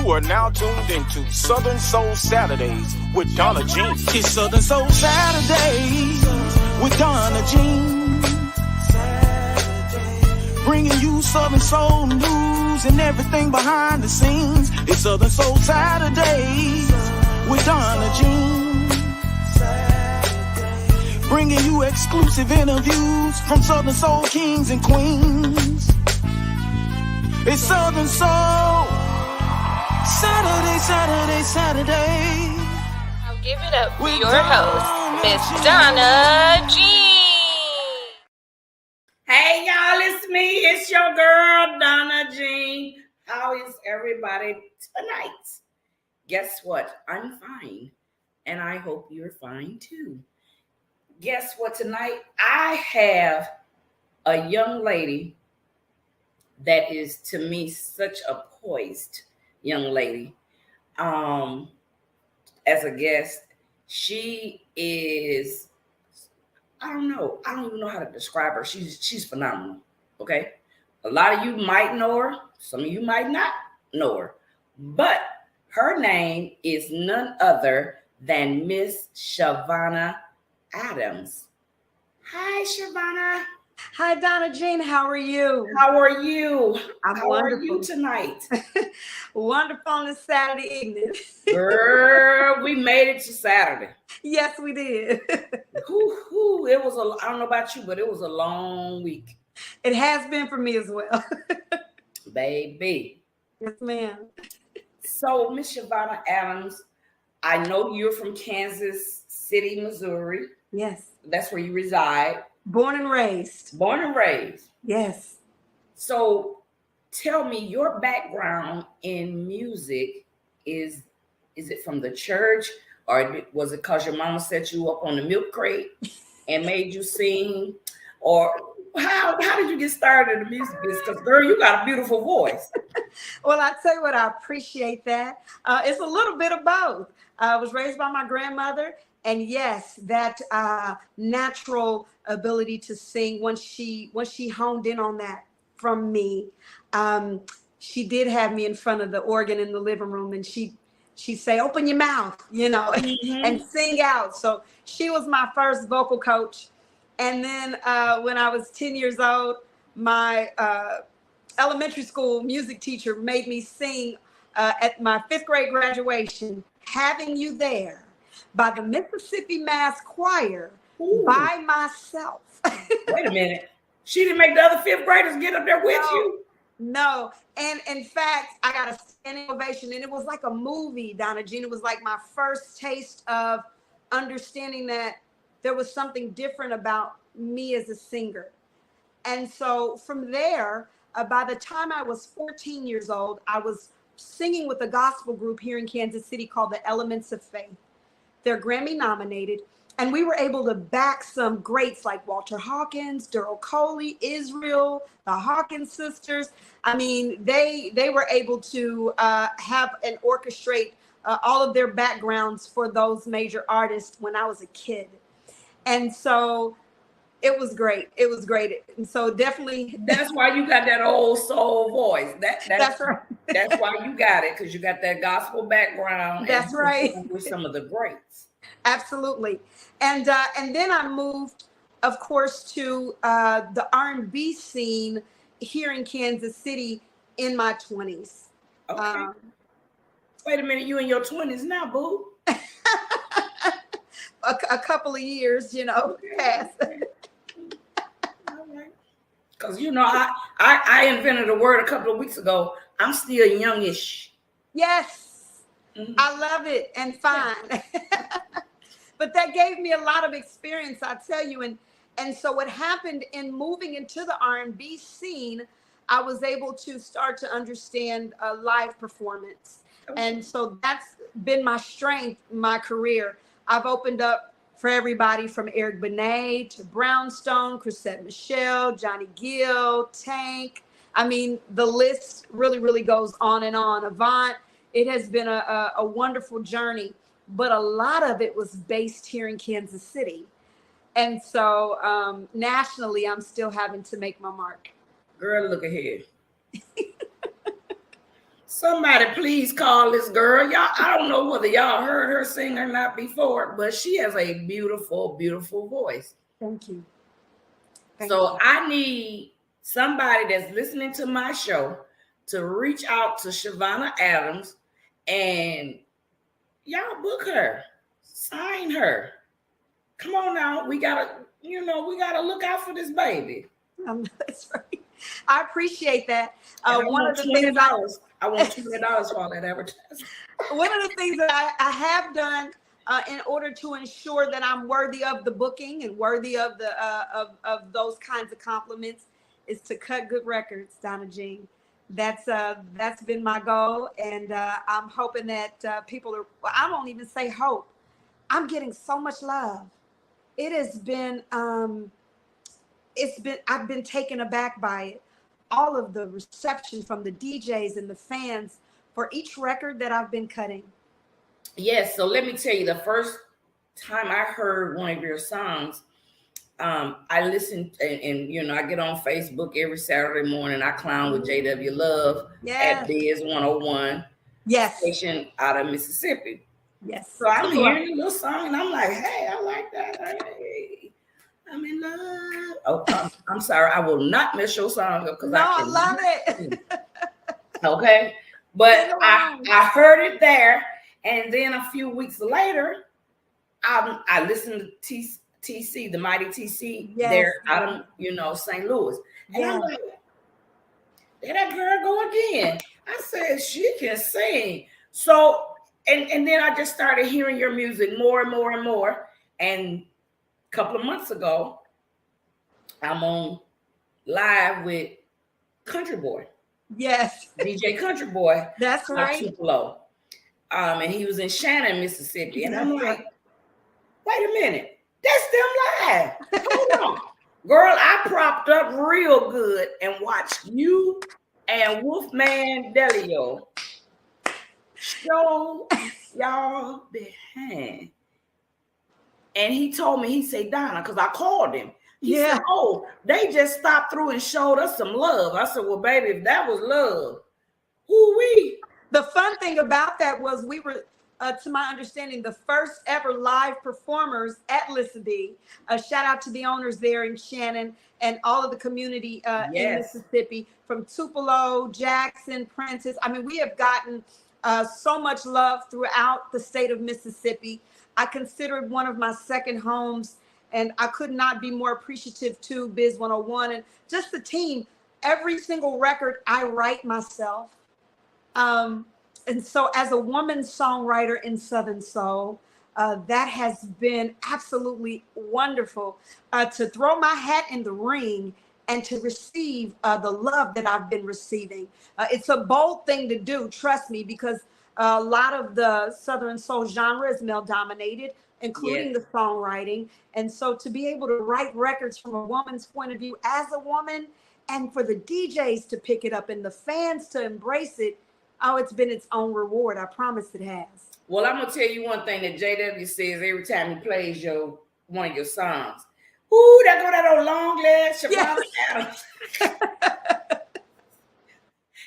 You are now tuned into Southern Soul Saturdays with Donna Jean. It's Southern Soul Saturdays with Donna Jean. Bringing you Southern Soul news and everything behind the scenes. It's Southern Soul Saturdays with Donna Jean. Bringing you exclusive interviews from Southern Soul kings and queens. It's Southern Soul Saturday, Saturday, Saturday. I'll give it up for your host, Miss Donna G. Hey y'all, it's me. It's your girl, Donna G. How is everybody tonight? Guess what? I'm fine. And I hope you're fine too. Guess what? Tonight I have a young lady that is to me such a poised young lady. As a guest, she is, I don't even know how to describe her. She's phenomenal. Okay. A lot of you might know her. Some of you might not know her, but her name is none other than Miss Chavonna Adams. Hi, Chavonna. Hi, Donna Jean. How are you? How are you? How are you tonight? Wonderful on this Saturday evening. Girl, we made it to Saturday. Yes, we did. It was I don't know about you, but it was a long week. It has been for me as well. Baby. Yes, ma'am. So, Miss Chavonna Adams, I know you're from Kansas City, Missouri. Yes. That's where you reside. Born and raised. Born and raised. Yes. So tell me, your background in music, is it from the church, or was it because your mama set you up on the milk crate and made you sing? Or how did you get started in the music business? Because girl, you got a beautiful voice. Well, I tell you what, I appreciate that. It's a little bit of both. I was raised by my grandmother. And yes, that natural ability to sing, once she honed in on that from me, she did have me in front of the organ in the living room, and she'd say, "Open your mouth," and sing out. So she was my first vocal coach. And then when I was 10 years old, my elementary school music teacher made me sing at my 5th grade graduation, "Having You There," by the Mississippi Mass Choir. Ooh. By myself. Wait a minute. She didn't make the other 5th graders get up there with you? No. And in fact, I got a standing ovation, and it was like a movie, Donna Jean. It was like my first taste of understanding that there was something different about me as a singer. And so from there, by the time I was 14 years old, I was singing with a gospel group here in Kansas City called the Elements of Faith. They're Grammy nominated, and we were able to back some greats like Walter Hawkins, Daryl Coley, Israel, the Hawkins sisters. I mean, they were able to have and orchestrate all of their backgrounds for those major artists when I was a kid. And so it was great. It was great. And so definitely. That's why you got that old soul voice. That's right. That's why you got it, because you got that gospel background. That's right. With some of the greats. Absolutely. And then I moved, of course, to the R&B scene here in Kansas City in my 20s. Okay. Wait a minute. You in your 20s now, boo? A couple of years, past. Because, I invented a word a couple of weeks ago. I'm still youngish. Yes. Mm-hmm. I love it and fine. But that gave me a lot of experience, I tell you. And so what happened in moving into the R&B scene, I was able to start to understand live performance. Okay. And so that's been my strength, my career. I've opened up for everybody from Eric Benet to Brownstone, Chrisette Michelle, Johnny Gill, Tank. I mean, the list really, really goes on and on. Avant, it has been a wonderful journey, but a lot of it was based here in Kansas City. And so nationally, I'm still having to make my mark. Girl, look ahead. Somebody please call this girl. Y'all, I don't know whether y'all heard her sing or not before, but she has a beautiful, beautiful voice. Thank you. So I need somebody that's listening to my show to reach out to Chavonna Adams and y'all book her, sign her. Come on now, we gotta look out for this baby. That's right. I appreciate that. One of the things I want $20 for all that advertising. One of the things that I have done in order to ensure that I'm worthy of the booking and worthy of the of those kinds of compliments is to cut good records, Donna Jean. That's been my goal, and I'm hoping that people are. Well, I don't even say hope. I'm getting so much love. It has been. I've been taken aback by it. All of the reception from the DJs and the fans for each record that I've been cutting. Yes, so let me tell you, the first time I heard one of your songs, I listened and I get on Facebook every Saturday morning. I clown with JW Love at Biz 101, station out of Mississippi. Yes. So I'm hearing a little song and I'm like, hey, I like that. Hey, I'm in love. Oh, I'm sorry. I will not miss your song because I love it. Okay. But I heard it there. And then a few weeks later, I listened to TC, the mighty TC, there out of, St. Louis. And I'm like, there that girl go again. I said, she can sing. So, and then I just started hearing your music more and more and more. And a couple of months ago, I'm on live with Country Boy. Yes. DJ Country Boy. That's right. Tupelo. And he was in Shannon, Mississippi. And I'm like, wait a minute. That's them live. Hold on. Girl, I propped up real good and watched you and Wolfman Delio show y'all behind. And he told me, he said, Donna, because I called him. He said, oh, they just stopped through and showed us some love. I said, well, baby, if that was love, who-wee? The fun thing about that was we were, to my understanding, the first ever live performers at Lissa B. Shout out to the owners there in Shannon and all of the community in Mississippi, from Tupelo, Jackson, Prentice. I mean, we have gotten so much love throughout the state of Mississippi. I consider it one of my second homes, and I could not be more appreciative to Biz 101 and just the team. Every single record I write myself. And so as a woman songwriter in Southern Soul, that has been absolutely wonderful to throw my hat in the ring and to receive the love that I've been receiving. It's a bold thing to do, trust me, because a lot of the Southern Soul genre is male dominated, including the songwriting. And so to be able to write records from a woman's point of view as a woman, and for the DJs to pick it up and the fans to embrace it, oh, it's been its own reward. I promise it has. Well, I'm gonna tell you one thing that JW says every time he plays one of your songs. Ooh, that go that old long leg, Chavonna Adams.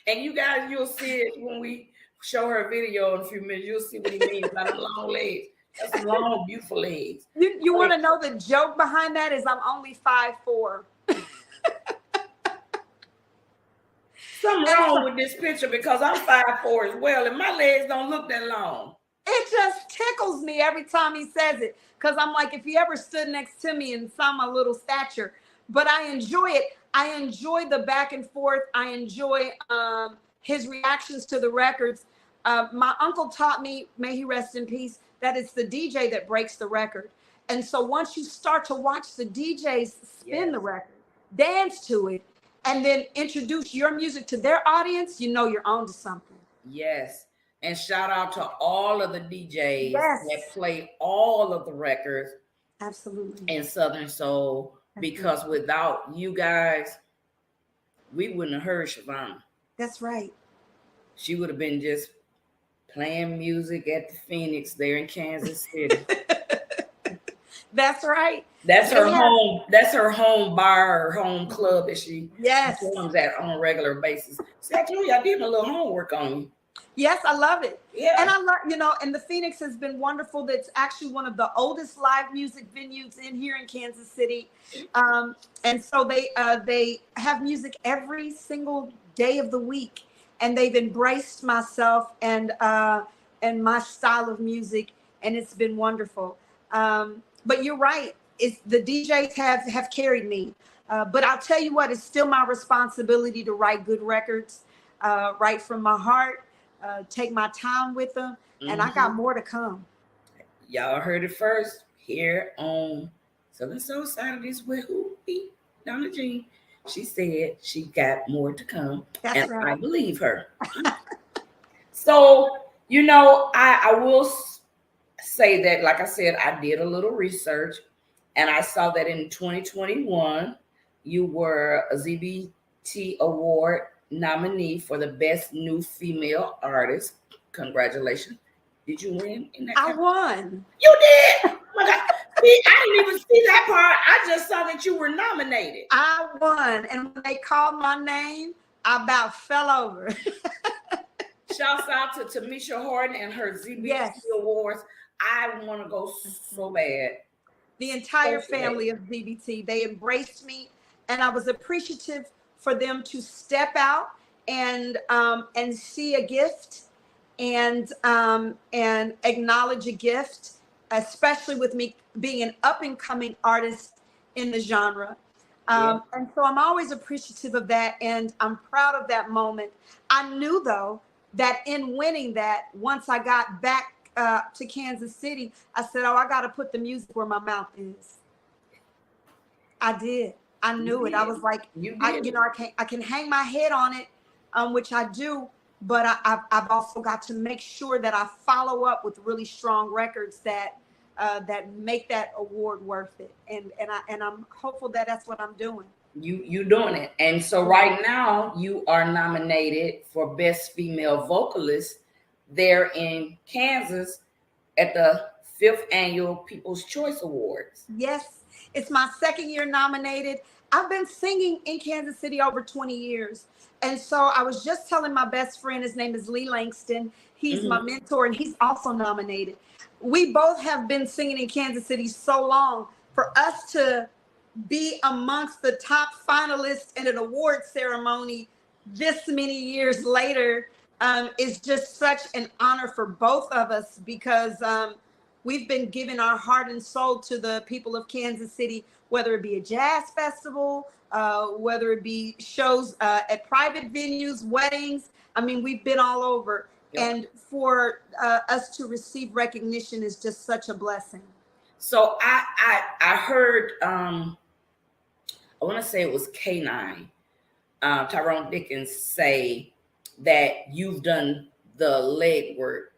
And you guys, you'll see it when we show her a video in a few minutes. You'll see what he means by the long legs. That's long, beautiful legs. You want to know the joke behind that is I'm only 5'4". Something wrong with this picture because I'm 5'4" as well, and my legs don't look that long. It just tickles me every time he says it, because I'm like, if he ever stood next to me and saw my little stature. But I enjoy it. I enjoy the back and forth. I enjoy his reactions to the records. My uncle taught me, may he rest in peace, that it's the DJ that breaks the record. And so once you start to watch the DJs spin the record, dance to it, and then introduce your music to their audience, you know you're on to something. Yes. And shout out to all of the DJs that play all of the records. Absolutely. In Southern Soul, because without you guys, we wouldn't have heard Chavonna. That's right. She would have been just playing music at the Phoenix there in Kansas City. That's right. That's her home. That's her home bar or home club that she performs at on a regular basis. See, I told you I did my little homework on you. Yes, I love it. Yeah. And I love, you know, and the Phoenix has been wonderful. That's actually one of the oldest live music venues in here in Kansas City. And so they have music every single day of the week, and they've embraced myself and my style of music, and it's been wonderful. But you're right. It's the DJs have carried me. But I'll tell you what, it's still my responsibility to write good records, write from my heart, take my time with them, and I got more to come. Y'all heard it first here on Southern Soul Saturdays with who? Me, Donna Jean. She said she got more to come. That's and right. I believe her. So, you know, I will say that, like I said, I did a little research, and I saw that in 2021, you were a ZBT Award nominee for the Best New Female Artist. Congratulations. Did you win in that? I won. You did? Oh my God. See, I didn't even see that part. I just saw that you were nominated. I won. And when they called my name, I about fell over. Shouts out to Tamisha Horton and her ZBT Awards. I want to go so bad. The entire family of ZBT, they embraced me, and I was appreciative for them to step out and see a gift and acknowledge a gift, especially with me being an up and coming artist in the genre. And so I'm always appreciative of that, and I'm proud of that moment. I knew though that in winning that, once I got back to Kansas City, I said, oh, I got to put the music where my mouth is. I did. I knew it. I was like, I can hang my head on it, which I do, but I've also got to make sure that I follow up with really strong records that make that award worth it. And I'm hopeful that that's what I'm doing. You doing it. And so right now you are nominated for Best Female Vocalist there in Kansas at the 5th Annual People's Choice Awards. Yes, it's my second year nominated. I've been singing in Kansas City over 20 years. And so I was just telling my best friend, his name is Lee Langston. He's my mentor, and he's also nominated. We both have been singing in Kansas City so long. For us to be amongst the top finalists in an award ceremony this many years later is just such an honor for both of us, because we've been giving our heart and soul to the people of Kansas City, whether it be a jazz festival, whether it be shows at private venues, weddings. I mean, we've been all over. Yep. And for us to receive recognition is just such a blessing. So I heard, I want to say it was K9, Tyrone Dickens, say that you've done the legwork.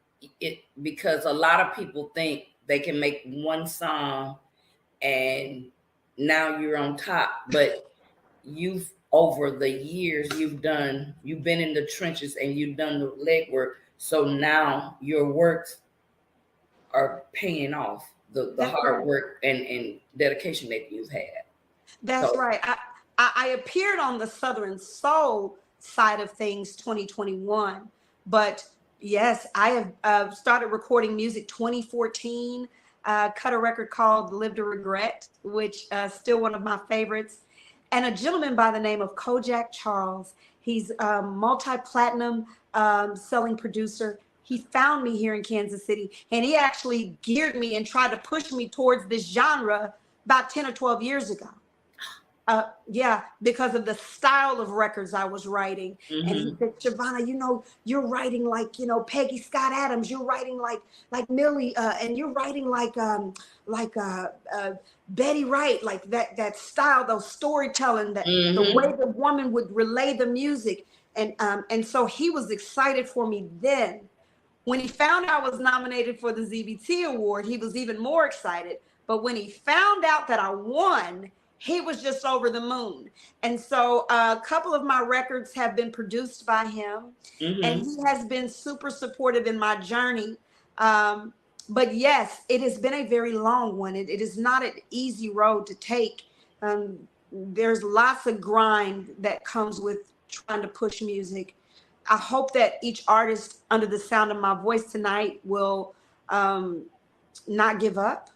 Because a lot of people think they can make one song and now you're on top, but you've, over the years, you've been in the trenches and you've done the legwork. So now your works are paying off the hard work and dedication that you've had. That's right. I appeared on the Southern Soul side of things 2021, but yes, I have started recording music 2014, cut a record called Live to Regret, which still one of my favorites. And a gentleman by the name of Kojak Charles, he's a multi-platinum selling producer. He found me here in Kansas City, and he actually geared me and tried to push me towards this genre about 10 or 12 years ago. Because of the style of records I was writing. And he said, Chavonna, you know, you're writing like, you know, Peggy Scott Adams, you're writing like Millie, and you're writing like Betty Wright, like that style, those storytelling, that the way the woman would relay the music. And so he was excited for me then. When he found I was nominated for the ZBT Award, he was even more excited. But when he found out that I won, he was just over the moon. And so a couple of my records have been produced by him, and he has been super supportive in my journey. But yes, it has been a very long one. It is not an easy road to take. There's lots of grind that comes with trying to push music. I hope that each artist under the sound of my voice tonight will not give up,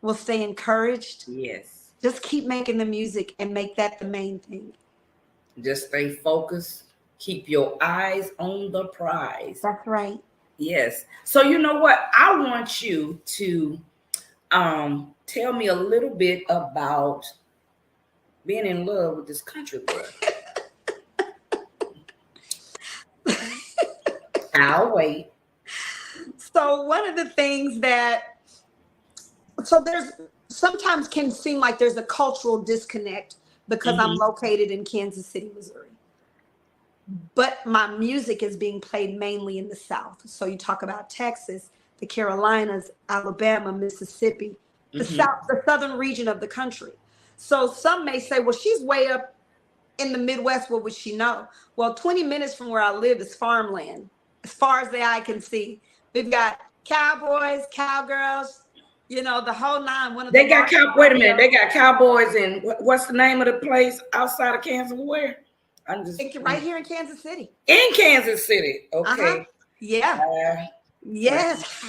will stay encouraged. Yes. Just keep making the music and make that the main thing. Just stay focused. Keep your eyes on the prize. That's right. Yes. So you know what? I want you to tell me a little bit about being in love with this country boy. I'll wait. So one of the things there's sometimes can seem like there's a cultural disconnect because I'm located in Kansas City, Missouri. But my music is being played mainly in the South. So you talk about Texas, the Carolinas, Alabama, Mississippi, the South, the southern region of the country. So some may say, well, she's way up in the Midwest. What would she know? Well, 20 minutes from where I live is farmland, as far as the eye can see. We've got cowboys, cowgirls, you know, the whole nine. They got wait a minute. They got cowboys in what's the name of the place outside of Kansas? Where? I'm just right here in Kansas City. In Kansas City. Okay. Yeah. Yes.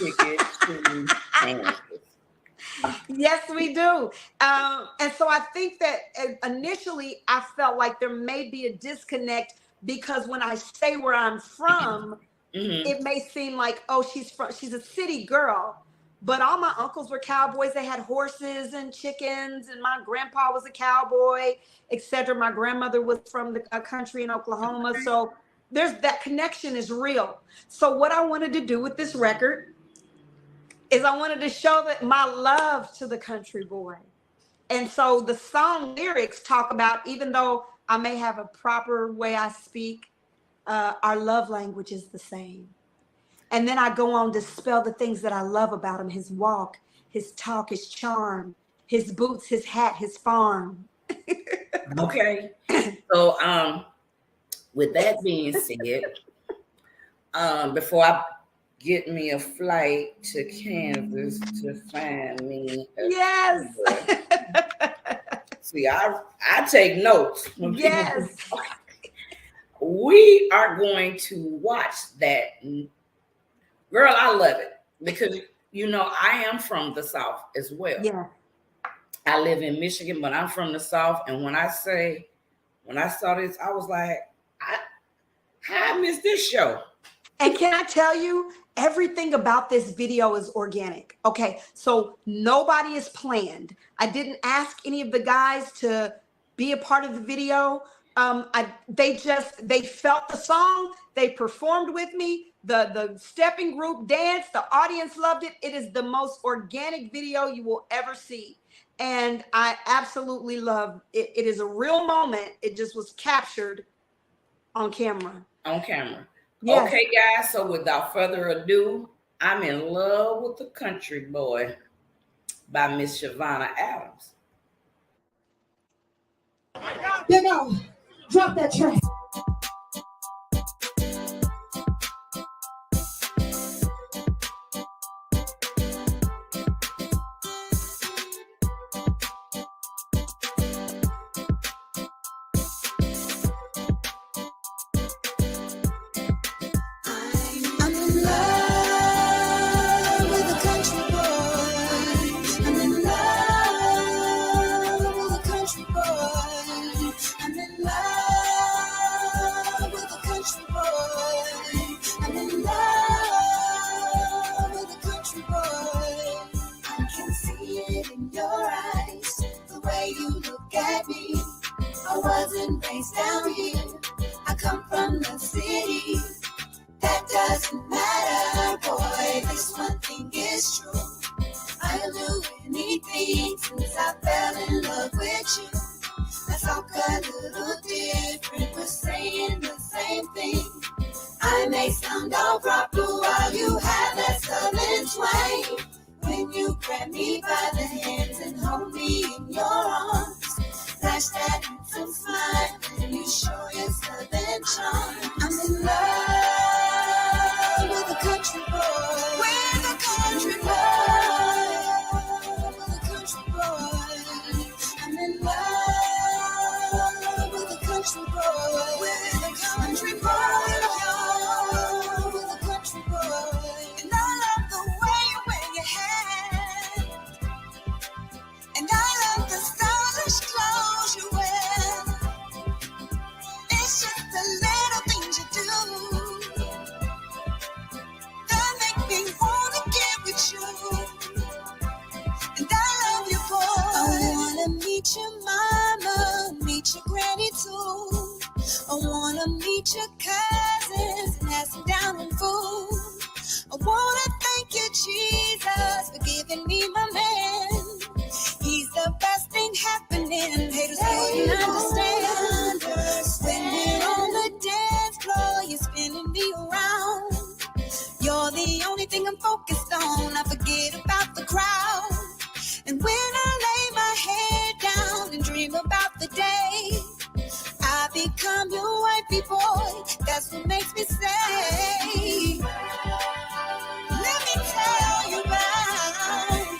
Yes, we do. And so I think that initially I felt like there may be a disconnect because when I say where I'm from, it may seem like, oh, she's a city girl. But all my uncles were cowboys. They had horses and chickens, and my grandpa was a cowboy, etc. My grandmother was from the country in Oklahoma. So there's that connection is real. So what I wanted to do with this record is I wanted to show that my love to the country boy. And so the song lyrics talk about, even though I may have a proper way I speak, our love language is the same. And then I go on to spell the things that I love about him: his walk, his talk, his charm, his boots, his hat, his farm. Okay. So with that being said, before I get me a flight to Kansas to find me yes. See, I take notes. Yes. We are going to watch that. Girl, I love it because, you know, I am from the South as well. Yeah. I live in Michigan, but I'm from the South. And when I saw this, I was like, I missed this show. And can I tell you, everything about this video is organic. Okay, so nobody is planned. I didn't ask any of the guys to be a part of the video. They felt the song. They performed with me. The stepping group danced. The audience loved it. It is the most organic video you will ever see. And I absolutely love it. It is a real moment. It just was captured on camera. On camera. Yes. Okay, guys. So without further ado, I'm in love with the country boy by Miss Chavonna Adams. You know, drop that track. Down here, I come from the city. That doesn't matter, boy. This one thing is true. I'll do anything since I fell in love with you. Let's talk a little different. We're saying the same thing. I may sound all proper while you have that southern twang. When you grab me by the hands and hold me in your arms. Flash that handsome smile and you show your southern charm. I'm in love with a country boy. With a country boy. meet your cousins and have some down on food. I wanna thank you, Jesus, for giving me my man. He's the best thing happening. Haters couldn't understand. When we're on the dance floor, you're spinning me around. You're the only thing I'm focused on. I forget about the crowd. And when I lay my head down and dream about the day I become your wifey boy, that's what makes me say, let me tell you about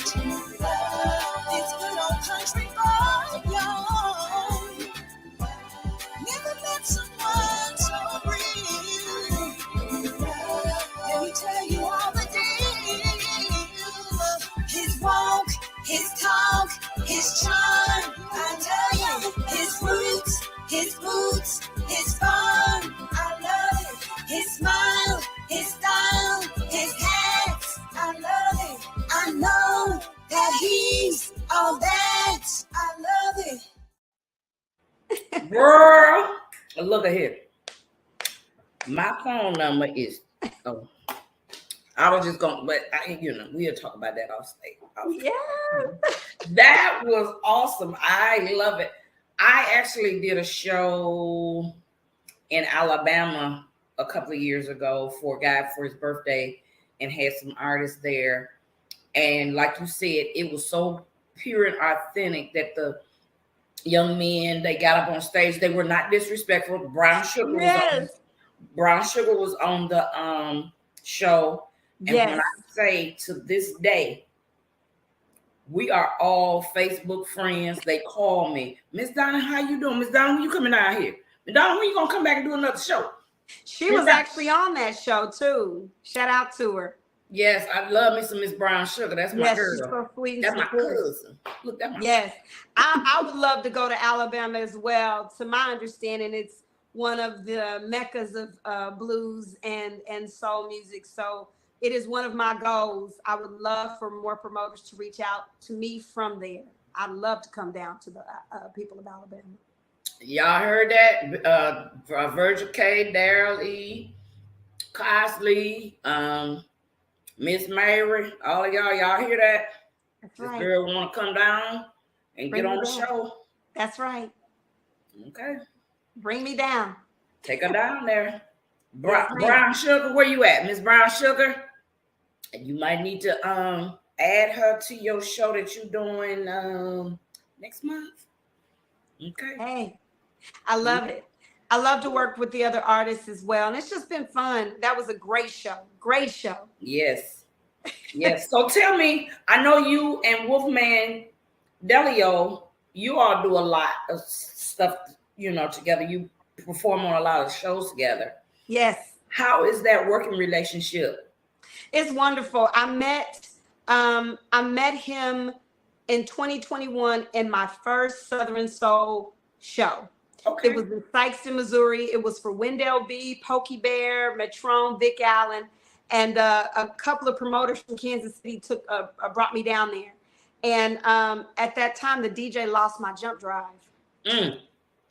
this good old country boy, y'all. Never met someone so real. Let me tell you all the deal. His walk, his talk, his charm, I tell you, his roots, his boots, his fun, I love it. His smile, his style, his hats, I love it. I know that he's all that, I love it. Girl, look at here. My phone number is, oh, I was just going, but we'll talk about that off stage. Yeah. That was awesome. I love it. I actually did a show in Alabama a couple of years ago for a guy for his birthday and had some artists there. And like you said, it was so pure and authentic that the young men, they got up on stage. They were not disrespectful. Brown Sugar was on the show. And when I say to this day, we are all Facebook friends. They call me, Miss Donna, how you doing? Miss Donna, when you coming out here? Miss Donna, when you gonna come back and do another show? She was actually on that show too. Shout out to her. Yes, I love me some Miss Brown Sugar. That's my girl. She's so sweet. That's my cousin. Look, that's my cousin. I would love to go to Alabama as well. To my understanding, it's one of the meccas of blues and soul music. So it is one of my goals. I would love for more promoters to reach out to me from there. I'd love to come down to the people of Alabama. Y'all heard that? Virgil K, Daryl E, Cosley, Miss Mary, all of y'all hear that? That's this right. Girl want to come down and Bring get on the down. show. That's right. Okay. Bring me down. Take her down there. Brown Sugar, where you at, Miss Brown Sugar? And you might need to add her to your show that you're doing next month. Okay. Hey, I love it. I love to work with the other artists as well. And it's just been fun. That was a great show. Great show. Yes. Yes. So tell me, I know you and Wolfman Delio, you all do a lot of stuff, together. You perform on a lot of shows together. Yes. How is that working relationship? It's wonderful. I met him in 2021 in my first Southern Soul show. Okay. It was in Sikeston, Missouri. It was for Wendell B, Pokey Bear, Metrone, Vic Allen, and a couple of promoters from Kansas City brought me down there. And at that time, the DJ lost my jump drive.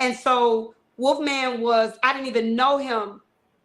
And so Wolfman I didn't even know him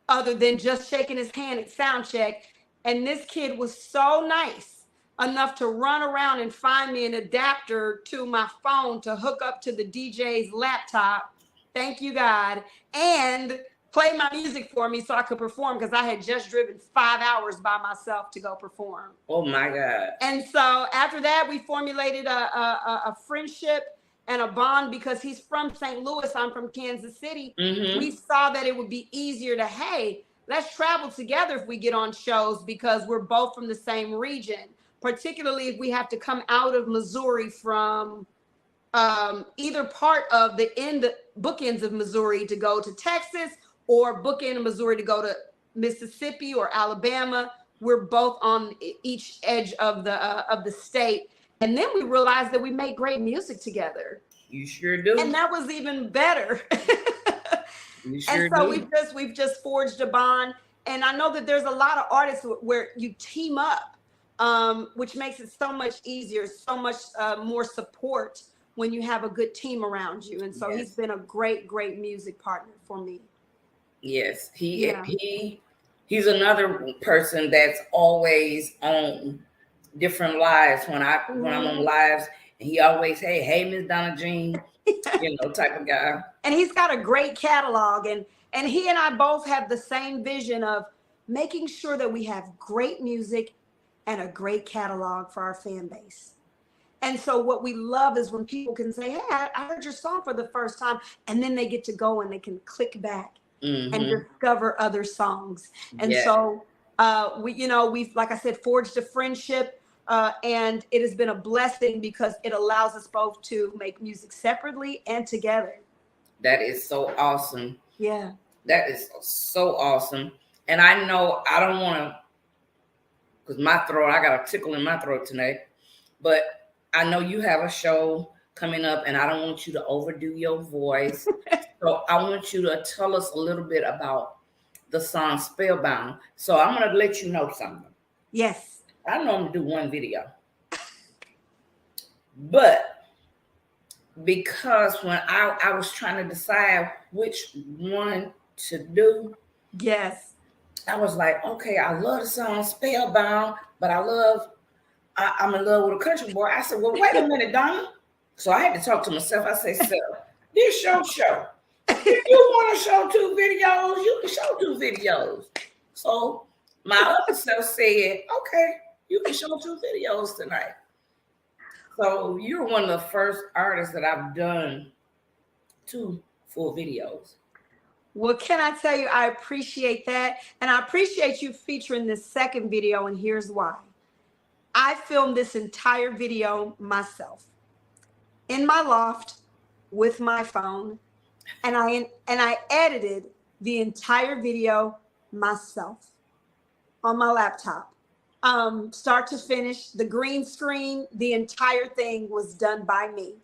other than just shaking his hand at sound check. And this kid was so nice enough to run around and find me an adapter to my phone to hook up to the DJ's laptop. Thank you, God. And play my music for me so I could perform, because I had just driven 5 hours by myself to go perform. Oh my God. And so after that, we formulated a friendship and a bond, because he's from St. Louis. I'm from Kansas City. Mm-hmm. We saw that it would be easier to, hey, let's travel together if we get on shows, because we're both from the same region, particularly if we have to come out of Missouri from either part of the bookends of Missouri to go to Texas, or bookend of Missouri to go to Mississippi or Alabama. We're both on each edge of the state. And then we realized that we make great music together. You sure do. And that was even better. You sure and so do. we've just forged a bond. And I know that there's a lot of artists where you team up, which makes it so much easier, so much more support when you have a good team around you. And so He's been a great, great music partner for me. Yes, Yeah. he's another person that's always on different lives when I'm on lives, and he always hey Miss Donna Jean, type of guy. And he's got a great catalog, and he and I both have the same vision of making sure that we have great music and a great catalog for our fan base. And so what we love is when people can say, hey, I heard your song for the first time, and then they get to go and they can click back and discover other songs. And so we've, like I said, forged a friendship, and it has been a blessing because it allows us both to make music separately and together. That is so awesome. Yeah. That is so awesome. And I know I don't want to, because I got a tickle in my throat tonight, but I know you have a show coming up, and I don't want you to overdo your voice. So I want you to tell us a little bit about the song Spellbound. So I'm going to let you know something. Yes. I normally do one video. But because when I was trying to decide which one to do, yes, I was like, okay, I love the song Spellbound, but I'm in love with a country boy. I said, well, wait a minute, Donna. So I had to talk to myself. I said, Sarah, this your show. If you want to show 2 videos, you can show 2 videos. So my other self said, okay, you can show 2 videos tonight. So you're one of the first artists that I've done 2 full videos. Well, can I tell you, I appreciate that. And I appreciate you featuring this second video, and here's why. I filmed this entire video myself in my loft with my phone, and I edited the entire video myself on my laptop. Start to finish, the green screen, the entire thing was done by me.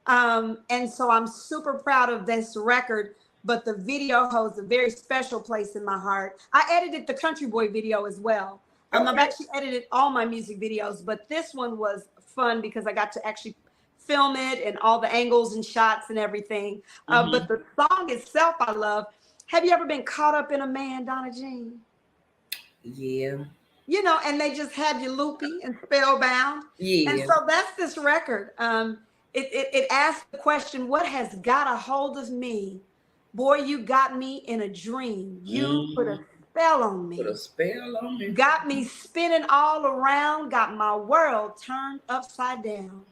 And so I'm super proud of this record, but the video holds a very special place in my heart. I edited the Country Boy video as well. I've actually edited all my music videos, but this one was fun because I got to actually film it and all the angles and shots and everything. But the song itself I love. Have you ever been caught up in a man, Donna Jean? Yeah. And they just have you loopy and spellbound. Yeah. And so that's this record. It asks the question, what has got a hold of me? Boy, you got me in a dream. You put a spell on me. Put a spell on me. Got me spinning all around. Got my world turned upside down.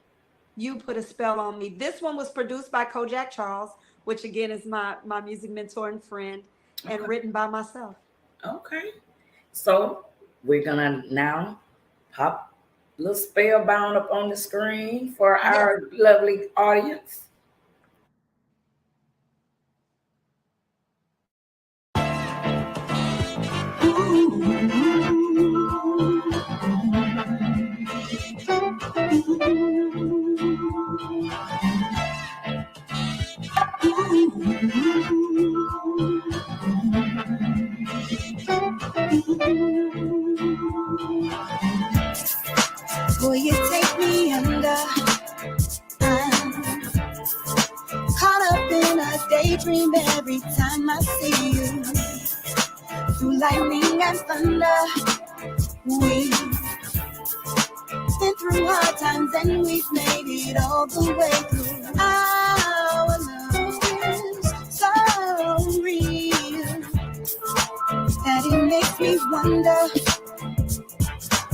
You put a spell on me. This one was produced by Kojak Charles, which again is my music mentor and friend, and written by myself. Okay. So we're gonna now pop a little Spellbound up on the screen for our lovely audience. Boy, you take me under. I'm caught up in a daydream every time I see you. Through lightning and thunder, we've been through hard times and we've made it all the way through. Our love is so real that it makes me wonder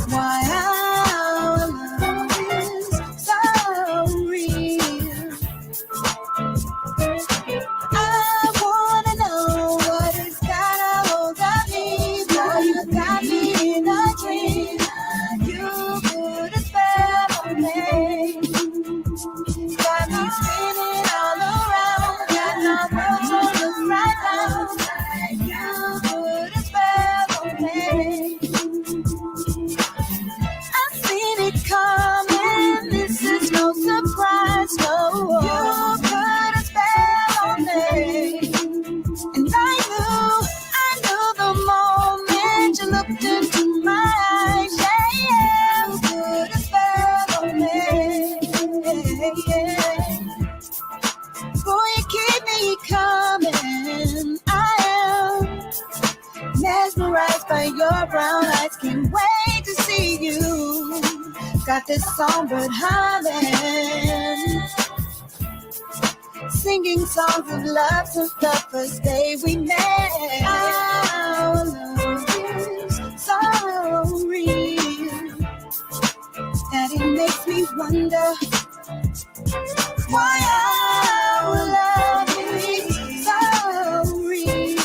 why our love is so real. I wanna know what has got a hold of me. Boy, you got me in a dream. You put a spell on me. Got me spinning all around. Got my world turned right round. You put a spell on me. Got this songbird humming, singing songs of love since the first day we met. Our love is so real that it makes me wonder why our love is so real.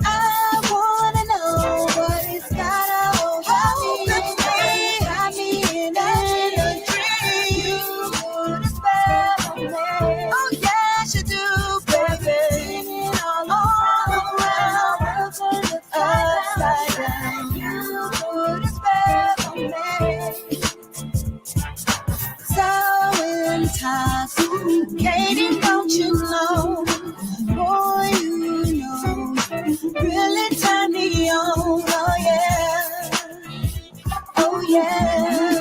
I wanna know what it's got over me. Got me in a dream. You put a spell on me. Oh yes, you do, baby. Spinning all around, turn it upside down. You put a spell on me. So intoxicating, don't you know? Boy, you know, really turn me on. Oh yeah,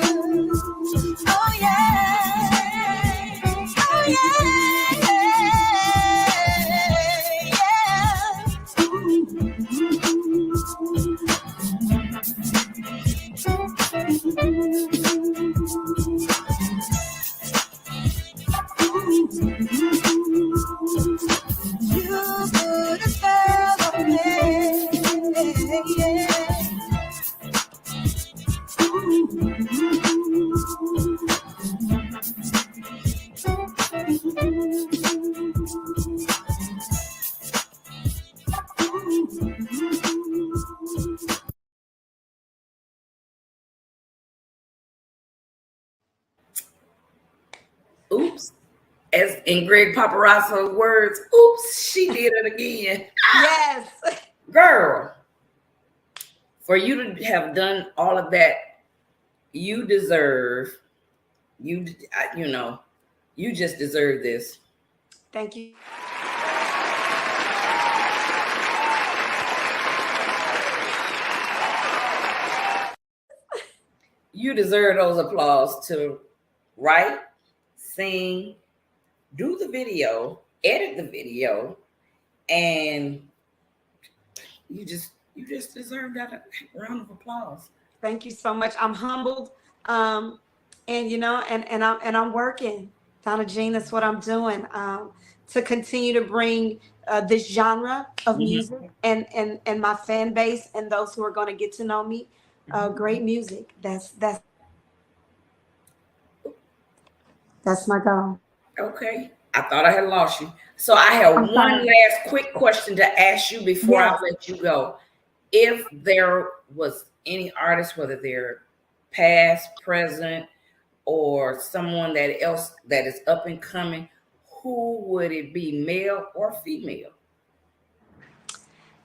oh yeah, oh yeah, oh you put a spell on me. Oops. As in Greg Paparasso's words, oops, she did it again. Yes. Girl, for you to have done all of that, you deserve, you just deserve this. Thank you. You deserve those applause to write, sing, do the video, edit the video, and you just deserve that round of applause. Thank you so much. I'm humbled. And I'm working. Donna Jean, that's what I'm doing. To continue to bring this genre of music and my fan base and those who are going to get to know me, great music. That's my goal. Okay. I thought I had lost you. So I have one last quick question to ask you before I let you go. If there was any artist, whether they're past, present, or someone that else that is up and coming, who would it be, male or female?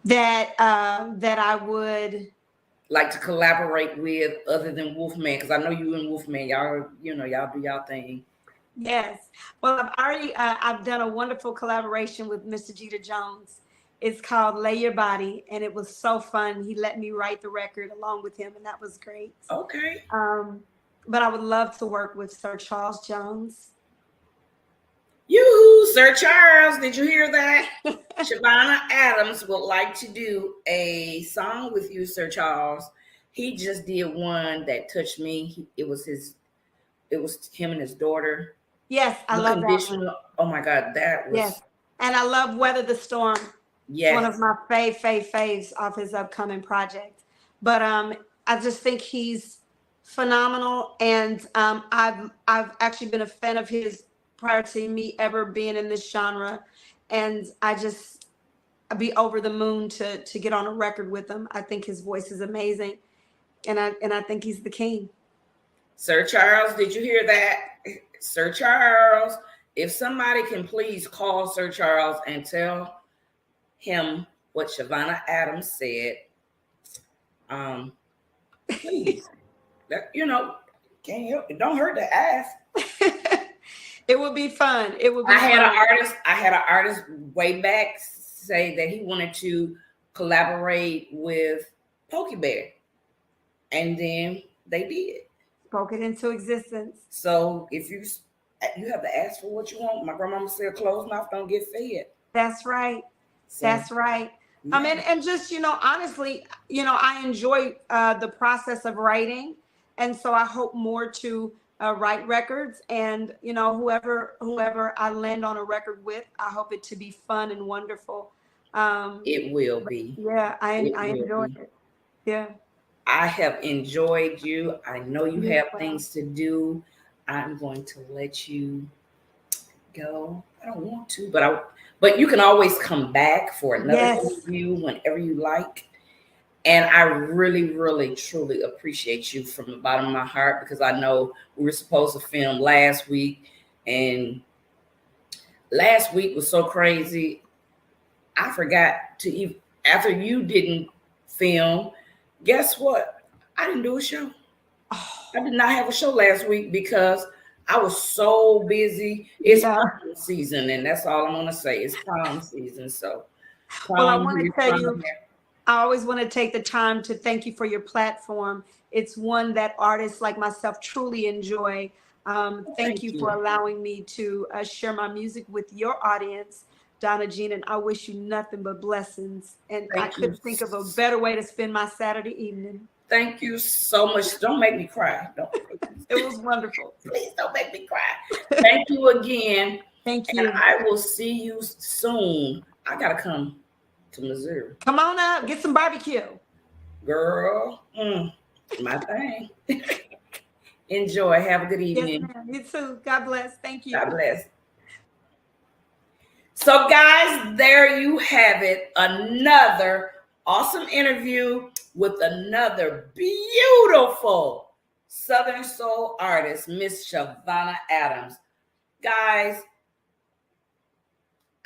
That I would like to collaborate with other than Wolfman, because I know you and Wolfman, y'all do y'all thing. Yes. Well, I've already I've done a wonderful collaboration with Mr. Jeter Jones. It's called Lay Your Body, and it was so fun. He let me write the record along with him, and that was great. Okay. But I would love to work with Sir Charles Jones. Yoo-hoo, Sir Charles, did you hear that? Chavonna Adams would like to do a song with you, Sir Charles. He just did one that touched me. It was him and his daughter. Yes, I love that one. Oh my God, that was. Yes, and I love Weather the Storm. Yes. One of my faves off his upcoming project. But I just think he's phenomenal, and I've actually been a fan of his prior to me ever being in this genre, and I'd be over the moon to get on a record with him. I think his voice is amazing, and I think he's the king. Sir Charles, did you hear that? Sir Charles, if somebody can please call Sir Charles and tell him what Chavonna Adams said, please. Can't help it. Don't hurt to ask. It would be fun. It would be I had an artist way back say that he wanted to collaborate with Pokey Bear. And then they did. Spoke it into existence. So if you have to ask for what you want. My grandmama said closed mouth don't get fed. That's right. So. That's right. And just, honestly, I enjoy the process of writing. And so I hope more to write records, and, whoever I land on a record with, I hope it to be fun and wonderful. It will be. Yeah, I It will enjoy be. it. Yeah. I have enjoyed you. I know you You as have well. things to do. I'm going to let you go. I don't want to, but you can always come back for another Yes. interview whenever you like. And I really, really, truly appreciate you from the bottom of my heart, because I know we were supposed to film last week, and last week was so crazy. I forgot to even, after you didn't film, guess what? I didn't do a show. I did not have a show last week because I was so busy. It's prom season, and that's all I'm gonna say. It's prom season. So Well, I want to tell you, I always want to take the time to thank you for your platform. It's one that artists like myself truly enjoy. Thank you for allowing me to share my music with your audience, Donna Jean, and I wish you nothing but blessings. And I couldn't think of a better way to spend my Saturday evening. Thank you so much. Don't make me cry. It was wonderful. Please don't make me cry. Thank you again. Thank you. And I will see you soon. I gotta come to Missouri. Come on up, get some barbecue. Girl, my thing. Enjoy. Have a good evening. Yes, ma'am. You too. God bless. Thank you. God bless. So, guys, there you have it. Another awesome interview with another beautiful Southern soul artist, Miss Chavonna Adams. Guys,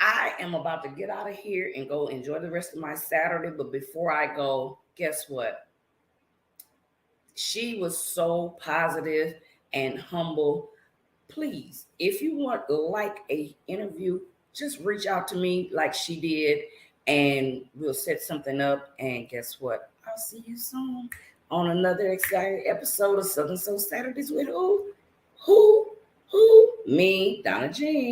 I am about to get out of here and go enjoy the rest of my Saturday. But before I go, guess what? She was so positive and humble. Please, if you want like a interview, just reach out to me like she did, and we'll set something up. And guess what? I'll see you soon on another exciting episode of Southern Soul Saturdays with who? Me, Donna Jean.